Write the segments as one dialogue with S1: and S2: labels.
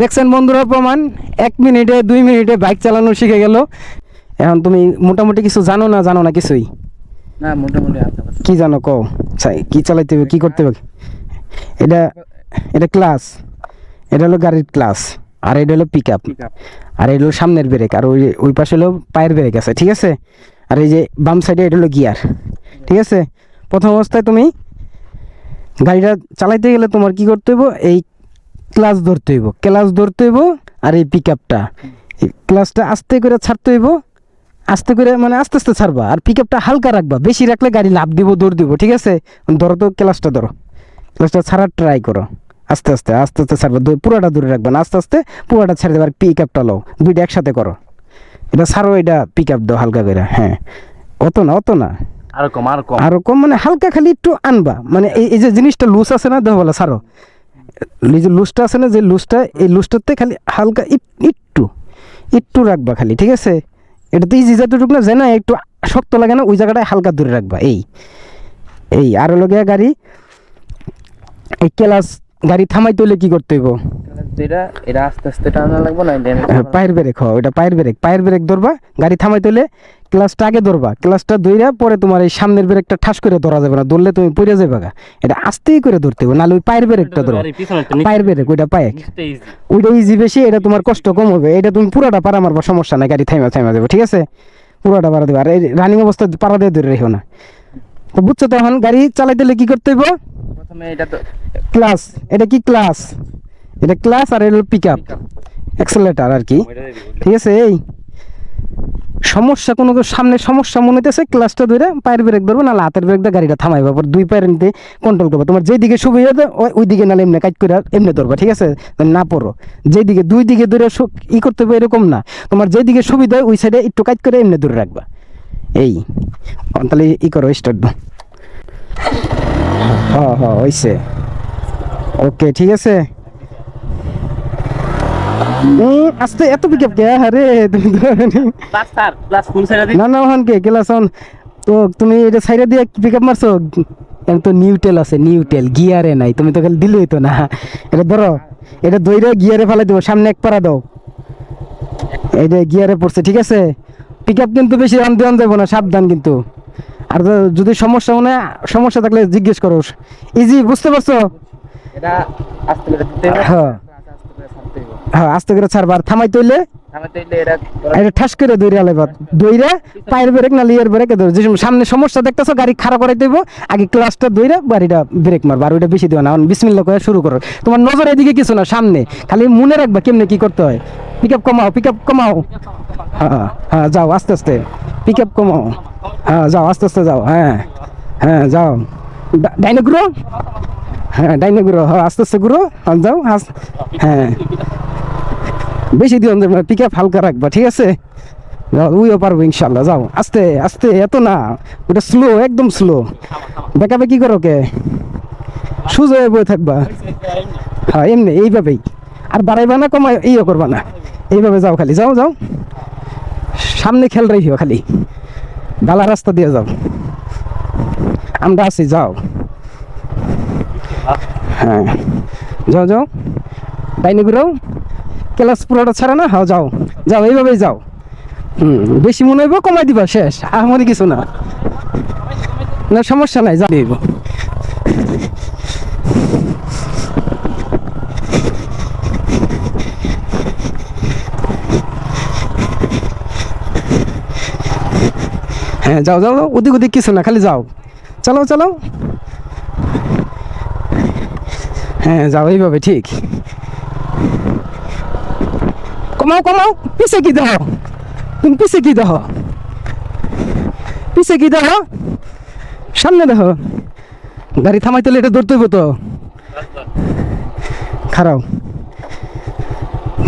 S1: দেখছেন বন্ধুরা প্রমাণ 1 মিনিটে 2 মিনিটে বাইক চালানো শিখে গেল। এখন তুমি মোটামুটি কিছু জানো না কিছুই?
S2: না মোটামুটি
S1: কি জানো কও? কি চালাইতে হবে, কি করতে হবে? এটা এটা ক্লাস, এটা হলো গাড়ির ক্লাস, আর এটা হলো পিকআপ, আর এটা হলো সামনের ব্রেক, আর ওই ওই পাশে হলো পায়ের ব্রেক আছে, ঠিক আছে? আর এই যে বাম সাইডে এটা হলো গিয়ার, ঠিক আছে? প্রথম অবস্থায় তুমি গাড়িটা চালাইতে গেলে তোমার কি করতে হবে? এই ক্লাস ধরতে হইব, আর এই পিকআপটা ক্লাসটা আস্তে করে ছাড়তে হইব, আস্তে করে মানে আস্তে আস্তে ছাড়বা, আর পিকআপটা হালকা রাখবা, বেশি রাখলে গাড়ি লাফ দিব, দৌড় দিব, ঠিক আছে? ধরো তো ক্লাসটা ছাড়ার ট্রাই করো, আস্তে আস্তে ছাড়বা, পুরোটা দূরে রাখবা না, আস্তে আস্তে পুরোটা ছেড়ে দেবার, পিকআপটা লো, দুইটা একসাথে করো, এটা ছাড়ো, এটা পিকআপ দাও হালকা করে, হ্যাঁ অত না আরো কম মানে হালকা, খালি একটু আনবা, মানে এই যে জিনিসটা লুজ আছে না, দেখো বলা ছাড়ো, এই যে লুজটা আছে না, যে লুজটা, এই লুজটাতে খালি হালকা একটু রাখবা খালি, ঠিক আছে? এটা তো ইজি যতটুকু না, যে না একটু শক্ত লাগে না, ওই জায়গাটায় হালকা দূরে রাখবা, এই আর হলো গিয়া গাড়ি, এই ক্লাস গাড়ি থামাইতে হলে কি করতে হইব?
S2: এটা আস্তে আস্তে টানা লাগবে না,
S1: পায়ের ব্রেক, ওইটা পায়ের ব্রেক ধরবা, গাড়ি থামাইতে হলে ক্লাসটা আগে ধরবা, ক্লাসটা ধইরা পরে তোমার এই সামনের ব্রেকটা ঠাস করে ধরা যাবে না, ধরলে তুমি পড়ে যাবে গা, এটা আস্তেই করে ধরতে হবে, নাহলে ওই পায়ের ব্রেকটা ধরো, পায়ের ব্রেক ওইটা ওইটা ইজি বেশি, এটা তোমার কষ্ট কম হবে, এটা তুমি পুরোটা পারা মারবা, সমস্যা নাই, গাড়ি থাইমা দেবে, ঠিক আছে? পুরোটা পারা দেবে, আর এই রানিং অবস্থা পারা দিয়ে ধরে রেখো না। তো বুঝছো তো, এখন গাড়ি চালাইতে হলে কি করতে হইব?
S2: প্রথমে এটা তো
S1: ক্লাস, এটা কি ক্লাস, এটা ক্লাস, আর এটা পিকআপ অ্যাক্সেলারেটর আর কি, ঠিক আছে? এই সমস্যা কোনো সামনে সমস্যা মনে হইতেছে, ক্লাসটা ধরে পায়ের ব্রেক ধরবো, নাহলে হাতের ব্রেক দিয়ে গাড়িটা থামাইবা, পর দুই পায়ের নিতে কন্ট্রোল করবো, তোমার যেদিকে সুবিধা দেয় ওই দিকে, নাহলে এমনি কাজ করে এমনি ধরবা, ঠিক আছে? না পড়ো, যেদিকে দুই দিকে ধরে ই করতে হবে এরকম না, তোমার যেদিকে সুবিধা হয় ওই সাইডে একটু কাজ করে এমনি ধরে রাখবা, এই তাহলে ই করো, স্টার্ট দাও। হ্যাঁ হইছে, ওকে, ঠিক আছে। আস্তে এত পিকআপ কে? আরে তুমি না ওখান কে ক্লাস অন, তো তুমি এটা সাইডে দিয়ে পিকআপ মারছো, তো নিউটেল আছে, নিউটেল গিয়ারে নাই, তুমি তো খালি দিলেই তো না, এটা ধরো, এটা দইরে গিয়ারে ফেলাই দেবো, সামনে এক পারা দাও, এইটা গিয়ারে পড়ছে, ঠিক আছে? পিকআপ কিন্তু বেশি রান দেওয়া যাবো না, সাবধান কিন্তু, আর যদি সমস্যা থাকলে জিজ্ঞেস করো, ইজি বুঝতে পারছো?
S2: এটা আস্তে করে দিতে হবে,
S1: হ্যাঁ আস্তে করে ছাড়বা, আর থামাইতে হইলে এটা ঠাস করে দইরা লাইবা, দইরা পায়ের ব্রেক না লিয়ার ব্রেক ধরো, যে সামনে সমস্যা দেখতেছো, গাড়ি খাড়া করে দেবো, আগে ক্লাসটা দইরা গাড়িটা ব্রেক মারবা, আর ওইটা বেশি দিও না, বিসমিল্লাহ করে শুরু করো, তোমার নজর এদিকে কিছু না, সামনে খালি মনে রাখবা কেমনে কি করতে হয়। পিকআপ কমাও, হ্যাঁ যাও আস্তে আস্তে, পিকআপ কমাও, হ্যাঁ যাও আস্তে আস্তে যাও, হ্যাঁ যাও, ডাইনে ঘুরো, হ্যাঁ আস্তে আস্তে ঘুরো, যাও, হ্যাঁ বেশি দিও না, পিকআপ হালকা রাখবা, ঠিক আছে? উইও পারবো ইনশাল্লাহ, যাও আস্তে আস্তে, এত না, ওটা স্লো, একদম স্লো, দেখাবে কি করো কে, সোজা হয়ে বয়ে থাকবা, হ্যাঁ এমনি এইভাবেই, আর বাড়াইবা না কমাই এইও করবা না, এইভাবে যাও, খালি যাও সামনে খেয়াল রাখিও, খালি ডালা রাস্তা দিয়ে যাও, আমরা আছি, যাও, হ্যাঁ যাও ডাইনে ঘুরাও, ক্লাস পুরোটা ছাড়া না, হ্যাঁ যাও এইভাবেই যাও, বেশি মনে হইব কমাই দিবা, শেষ, আমার কিছু না, সমস্যা নাই, যাও দিব। হ্যাঁ যাও ওদিক কিছু না, খালি যাও, চালাও, হ্যাঁ যাও এইভাবে, ঠিক, কমাও, পিছে কি দেখো তুমি, পিছে কি দেখো, সামনে দেখো, গাড়ি থামাইতে হলে এটা ধরতে হইব তো, খারাপ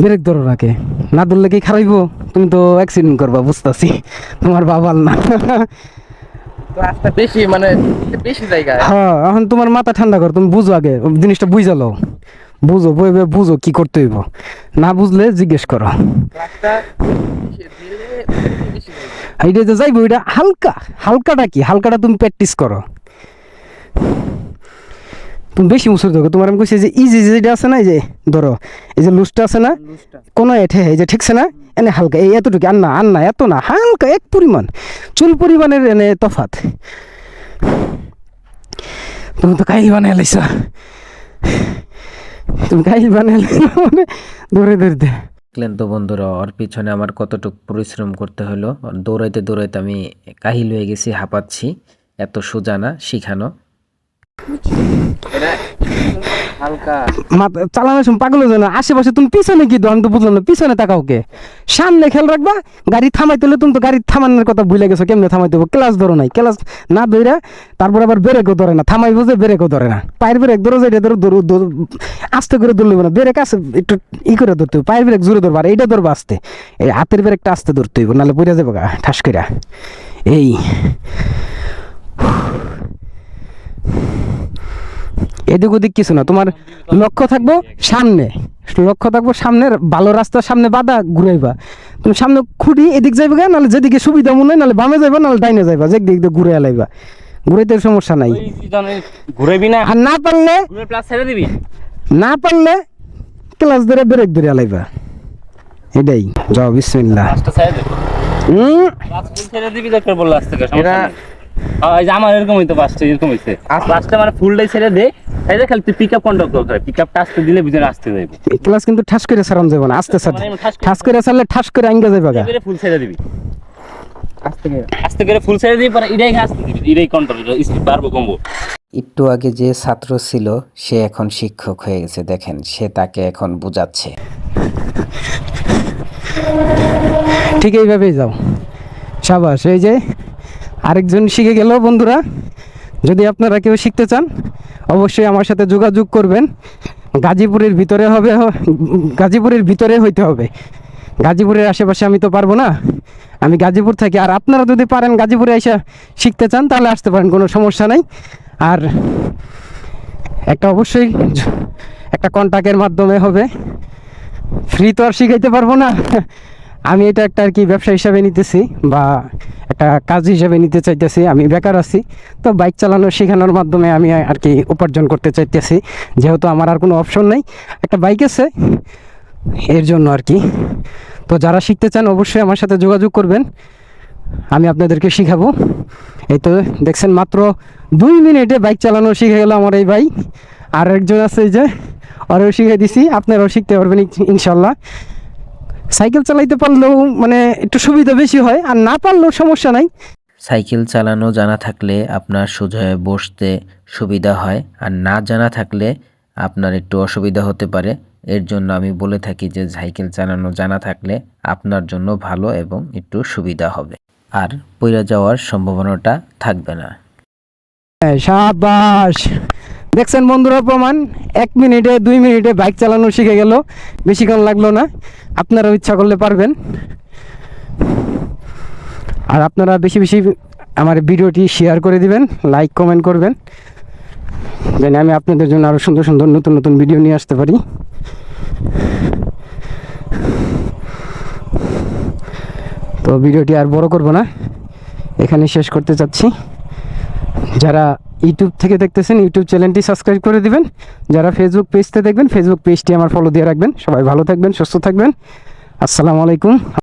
S1: ব্রেক ধরো, রাখে না ধরলে কি খারাইব, তুমি তো অ্যাক্সিডেন্ট করবা, বুঝতেছি, তোমার বাবাল না,
S2: বেশি মানে বেশি জায়গায়,
S1: হ্যাঁ এখন তোমার মাথা ঠান্ডা কর, তুমি বুঝো, আগে জিনিসটা বুঝালো, বুঝো কি করতে হইব, না বুঝলে জিজ্ঞেস করো, এইটা তো যাইবো, এটা হালকাটা কি, হালকাটা তুমি প্র্যাকটিস করো, তুমি বেশি মুসুর দেখো, তোমার আমি কইছি যে ইজি যেটা আছে না, এই যে ধরো এই যে লুজটা আছে না,
S2: লুজটা
S1: কোনো এঠে এই যে ঠিকছে না, এনে হালকা এই এতটুকু, আর না এত না, হালকা এক পরিমাণ, চুল পরিমাণের এনে তফাত। তুমি তো কাহিল বানিয়ে লাইছো, তুমি কাহিল বানিয়ে মানে দৌড়ে দৌড়তে।
S3: দেখলেন তো বন্ধুরা, ওর পিছনে আমার কতটুকু পরিশ্রম করতে হলো। দৌড়াইতে দৌড়াইতে আমি কাহিল হয়ে গেছি, হাঁপাচ্ছি। এত সোজা না শিখানো।
S2: এটা হালকা
S1: চালানোর সময় পাগল হয়ে যায় না, আশেপাশে তুমি পিছনে কি দো, আমি তো বুঝলাম না, পিছনে তাকাও কে, সামনে খেয়াল রাখবা। গাড়ি থামাইতে হলে তুমি তো গাড়ি থামানোর কথা ভুলে গেছো, কেমনে থামাইতে হবে, ক্লাস ধরো নাই, ক্লাস না ধরে তারপর আবার ব্রেকও ধরে না, থামাই বুঝে ব্রেকও ধরে না, পায়ের ব্রেক ধরো, যেটা ধরো আস্তে করে ধরলে না, ব্রেক আছে একটু ই করে ধরতে হবে, পায়ের ব্রেক জোরে ধরবা, আর এইটা ধরবা আস্তে, এই হাতের ব্রেকটা আস্তে ধরতে হইব, নাহলে পড়ে যাবো গা ঠাস করে। এই এদিক ওদিক কিছু না, তোমার লক্ষ্য থাকবো সামনে, লক্ষ্য থাকবো সামনের ভালো রাস্তার সামনে বাধা ঘুরাইবা, তুমি সামনে খুঁটি এদিক যাইবে গা, নাহলে যেদিকে সুবিধা মনে হয়, নাহলে বামে যাইবা, নাহলে ডাইনে যাইবা, যে দিক দিয়ে ঘুরে আলাইবা, ঘুরাইতে সমস্যা নাই।
S2: ঘুরাবি না,
S1: আর না পারলে
S2: প্লাস ছেড়ে দিবি,
S1: ক্লাস ধরে ব্রেক ধরে আলাইবা, এটাই। যাও বিসমিল্লাহ।
S4: পাঁচটা ছেড়ে দে, পাঁচ ফুল ছেড়ে দিবি, দরকার বললে আস্তে করে, সমস্যা
S2: এরা
S4: নেই। এই যে আমার এরকম হইতো, পাঁচটা এরকম হইছে, পাঁচটা মানে ফুলটাই ছেড়ে দে, এই যে খালি তুই পিক আপ কন্ট্রোল করে, পিক আপটা আসতে দিলে ভিতরে আসতে যাইবে,
S1: ক্লাস কিন্তু ঠাস করে সারান যাবে না, আস্তে সাথে ঠাস করে সারলে ঠাস করে আঙ্গা যাইবা গা।
S4: ফুল ছেড়ে দিবি,
S2: আস্তে করে
S4: আস্তে করে ফুল ছেড়ে দিবি, পরে এটাই আসতে দিবি, এটাই কন্ট্রোল, স্পিড বাড়বো কমবো।
S3: একটু আগে যে ছাত্র ছিল সে এখন শিক্ষক হয়ে গেছে, দেখেন সে তাকে এখন বুঝাচ্ছে।
S1: ঠিক এইভাবেই যাও, সাবাস। এই যে আরেকজন শিখে গেল বন্ধুরা, যদি আপনারা কেউ শিখতে চান অবশ্যই আমার সাথে যোগাযোগ করবেন। গাজীপুরের ভিতরে হবে, গাজীপুরের ভিতরে হইতে হবে, গাজীপুরের আশেপাশে আমি তো পারবো না, আমি গাজীপুর থাকি। আর আপনারা যদি পারেন গাজীপুরে এসে শিখতে চান তাহলে আসতে পারেন, কোনো সমস্যা নাই। আর একটা অবশ্যই একটা কন্ট্যাক্টের মাধ্যমে হবে, ফ্রি তো আর শিখাইতে পারবো না, আমি এটা একটা আর কি ব্যবসা হিসাবে নিতেছি বা একটা কাজ হিসাবে নিতে চাইতেছি। আমি বেকার আছি, তো বাইক চালানো শেখানোর মাধ্যমে আমি আর কি উপার্জন করতে চাইতেছি, যেহেতু আমার আর কোনো অপশন নেই, একটা বাইক আছে এর জন্য আর কি। তো যারা শিখতে চান অবশ্যই আমার সাথে যোগাযোগ করবেন, আমি আপনাদেরকে শিখাবো। এই তো দেখছেন মাত্র 2 মিনিটে বাইক চালানো শিখে গেল আমার এই ভাই। আর একজন আছে এই যে, ওরাও শিখে দিছি, আপনারাও শিখতে পারবেন ইনশাল্লাহ। সাইকেল চালাইতে পারলেও মানে একটু সুবিধা বেশি হয়, আর না পারলেও সমস্যা নাই।
S3: সাইকেল চালানো জানা থাকলে আপনার সোজা হয়ে বসতে সুবিধা হয়, আর না জানা থাকলে আপনার একটু অসুবিধা হতে পারে। এর জন্য আমি বলে থাকি যে সাইকেল চালানো জানা থাকলে আপনার জন্য ভালো এবং একটু সুবিধা হবে, আর পড়ে যাওয়ার সম্ভাবনাটা থাকবে না।
S1: সাবাস, দেখছেন বন্ধুরা প্রমাণ, 1 মিনিটে 2 মিনিটে বাইক চালানো শিখে গেল, বেশিক্ষণ লাগলো না। আপনারাও ইচ্ছা করলে পারবেন। আর আপনারা বেশি বেশি আমার ভিডিওটি শেয়ার করে দিবেন, লাইক কমেন্ট করবেন, যেন আমি আপনাদের জন্য আরও সুন্দর সুন্দর নতুন নতুন ভিডিও নিয়ে আসতে পারি। তো ভিডিওটি আর বড় করব না, এখানে শেষ করতে চাচ্ছি। যারা ইউটিউব থেকে দেখতেছেন ইউটিউব চ্যানেলটি সাবস্ক্রাইব করে দিবেন, যারা ফেসবুক পেজতে দেখবেন ফেসবুক পেজটি আমার ফলো দিয়ে রাখবেন। সবাই ভালো থাকবেন, সুস্থ থাকবেন, আসসালামু আলাইকুম।